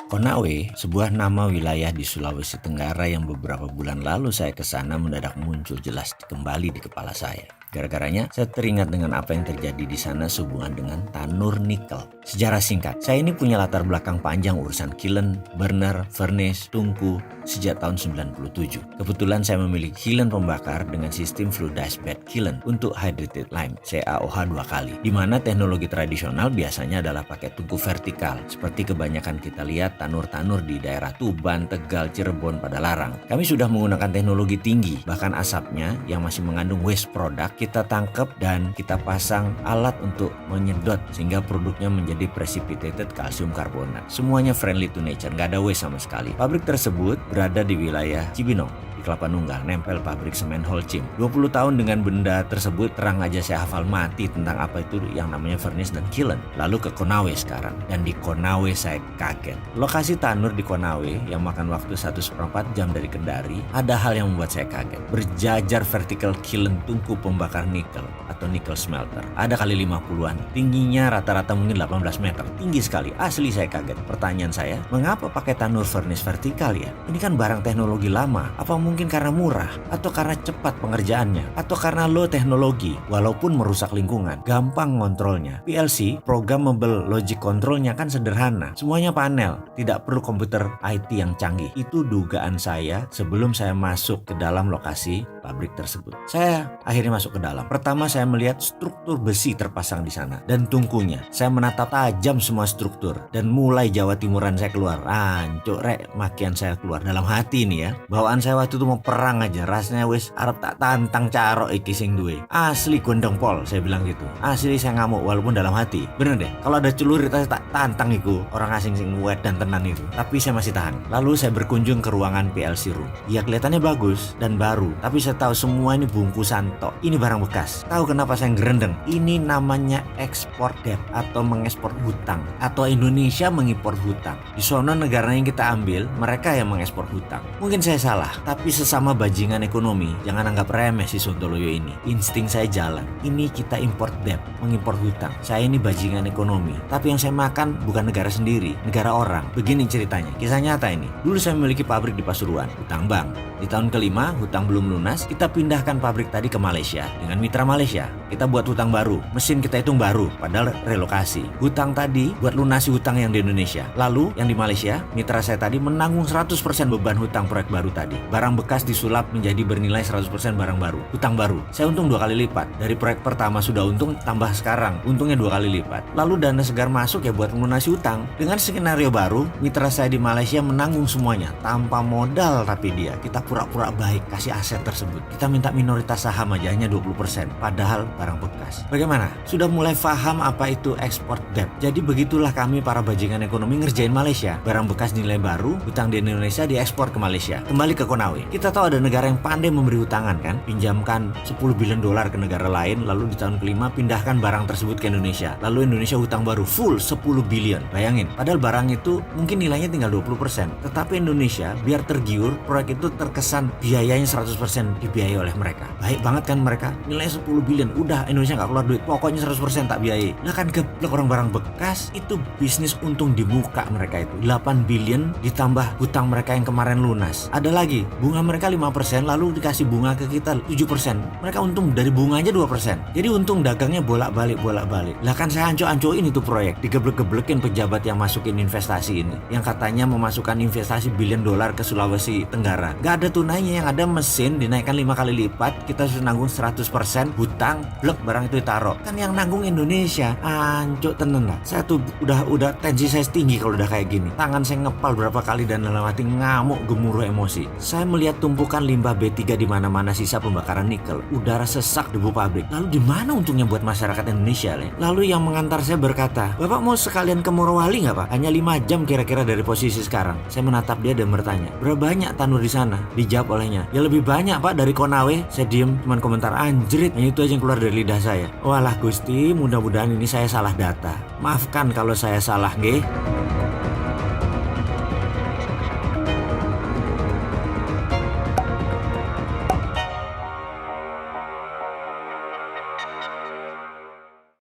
Konawe, sebuah nama wilayah di Sulawesi Tenggara yang beberapa bulan lalu saya ke sana mendadak muncul jelas kembali di kepala saya. Gara-garanya, saya teringat dengan apa yang terjadi di sana sehubungan dengan tanur nikel. Sejarah singkat, saya ini punya latar belakang panjang urusan kiln, burner, furnace, tungku sejak tahun 97. Kebetulan saya memiliki kiln pembakar dengan sistem fluidized bed kiln untuk hydrated lime, CaOH 2 kali. Di mana teknologi tradisional biasanya adalah pakai tungku vertikal, seperti kebanyakan kita lihat tanur-tanur di daerah Tuban, Tegal, Cirebon, pada larang. Kami sudah menggunakan teknologi tinggi, bahkan asapnya yang masih mengandung waste product kita tangkap dan kita pasang alat untuk menyedot sehingga produknya menjadi precipitated calcium carbonate. Semuanya friendly to nature, nggak ada waste sama sekali. Pabrik tersebut berada di wilayah Cibinong di Kelapa Nunggal, nempel pabrik semen Holcim. 20 tahun dengan benda tersebut, terang aja saya hafal mati tentang apa itu yang namanya furnace dan kiln. Lalu ke Konawe sekarang, dan di Konawe saya kaget. Lokasi tanur di Konawe yang makan waktu 1,4 jam dari Kendari, ada hal yang membuat saya kaget. Berjajar vertical kiln tungku pembakar nikel atau nickel smelter. Ada kali 50-an. Tingginya rata-rata mungkin 18 meter. Tinggi sekali. Asli saya kaget. Pertanyaan saya, mengapa pakai tanur furnace vertikal ya? Ini kan barang teknologi lama. Apa mungkin karena murah? Atau karena cepat pengerjaannya? Atau karena low teknologi? Walaupun merusak lingkungan, gampang ngontrolnya. PLC, programmable logic controlnya kan sederhana. Semuanya panel. Tidak perlu komputer IT yang canggih. Itu dugaan saya sebelum saya masuk ke dalam lokasi pabrik tersebut. Saya akhirnya masuk ke dalam. Pertama saya melihat struktur besi terpasang di sana dan tungkunya. Saya menatap tajam semua struktur dan mulai Jawa Timuran saya keluar. Ancuk rek, makian saya keluar dalam hati nih ya. Bawaan saya waktu itu mau perang aja. Rasanya wis arep tak tantang carok iki sing duwe. Asli gondong pol, saya bilang gitu. Asli saya ngamuk walaupun dalam hati. Bener deh. Kalau ada celurit saya tak tantang iku orang asing sing wet dan tenan itu. Tapi saya masih tahan. Lalu saya berkunjung ke ruangan PLC room. Ya kelihatannya bagus dan baru, tapi saya tahu semua ini bungkusan tok. Ini barang bekas. Tahu kenapa saya gerendeng? Ini namanya ekspor debt atau mengekspor hutang, atau Indonesia mengimpor hutang. Di sono negara yang kita ambil, mereka yang mengekspor hutang. Mungkin saya salah, tapi sesama bajingan ekonomi, jangan anggap remeh si Sontoloyo ini. Insting saya jalan. Ini kita import debt, mengimpor hutang. Saya ini bajingan ekonomi, tapi yang saya makan bukan negara sendiri, negara orang. Begini ceritanya, kisah nyata ini. Dulu saya memiliki pabrik di Pasuruan, hutang bank. Di tahun kelima, hutang belum lunas, kita pindahkan pabrik tadi ke Malaysia dengan mitra Malaysia. Kita buat hutang baru, mesin kita hitung baru, padahal relokasi. Hutang tadi buat lunasi hutang yang di Indonesia. Lalu yang di Malaysia, mitra saya tadi menanggung 100% beban hutang proyek baru tadi. Barang bekas disulap menjadi bernilai 100% barang baru, hutang baru. Saya untung 2 kali lipat. Dari proyek pertama sudah untung, tambah sekarang untungnya 2 kali lipat. Lalu dana segar masuk ya buat melunasi hutang. Dengan skenario baru, mitra saya di Malaysia menanggung semuanya tanpa modal, tapi kita pura-pura baik kasih aset tersebut. Kita minta minoritas saham aja hanya 20%, padahal barang bekas. Bagaimana? Sudah mulai paham apa itu export debt. Jadi begitulah kami para bajingan ekonomi ngerjain Malaysia. Barang bekas nilai baru, hutang di Indonesia diekspor ke Malaysia. Kembali ke Konawe. Kita tahu ada negara yang pandai memberi hutangan kan? Pinjamkan 10 billion dolar ke negara lain, lalu di tahun kelima pindahkan barang tersebut ke Indonesia. Lalu Indonesia hutang baru full 10 billion. Bayangin, padahal barang itu mungkin nilainya tinggal 20%. Tetapi Indonesia biar tergiur, proyek itu terkesan biayanya 100% dibiayai oleh mereka. Baik banget kan mereka, nilainya 10 billion, udah Indonesia nggak keluar duit, pokoknya 100% tak biayai. Nah kan geblek orang barang bekas, itu bisnis untung di muka mereka itu. 8 billion ditambah hutang mereka yang kemarin lunas. Ada lagi, bunga mereka 5%, lalu dikasih bunga ke kita 7%. Mereka untung dari bunga aja 2%. Jadi untung dagangnya bolak-balik. Lah kan saya anco-ancoin itu proyek, digeblek-geblekin pejabat yang masukin investasi ini. Yang katanya memasukkan investasi billion dolar ke Sulawesi Tenggara. Gak ada tunainya, yang ada mesin dinaikkan 5 kali lipat, kita sudah nanggung 100% hutang, blek barang itu ditaruh. Kan yang nanggung Indonesia. Ancuk tenan lah. Saya tuh udah tensi saya tinggi kalau udah kayak gini. Tangan saya ngepal berapa kali dan dalam hati ngamuk gemuruh emosi. Saya melihat tumpukan limbah B3 di mana-mana sisa pembakaran nikel, udara sesak debu pabrik. Lalu di mana untungnya buat masyarakat Indonesia? Lalu yang mengantar saya berkata, "Bapak mau sekalian ke Morowali nggak Pak? Hanya 5 jam kira-kira dari posisi sekarang." Saya menatap dia dan bertanya, "Berapa banyak tanur di sana?" Dijawab olehnya, "Ya lebih banyak Pak dari Konawe." Saya diem, cuman komentar anjrit. Yang itu aja yang keluar dari lidah saya. Walah Gusti, mudah-mudahan ini saya salah data. Maafkan kalau saya salah, nggih.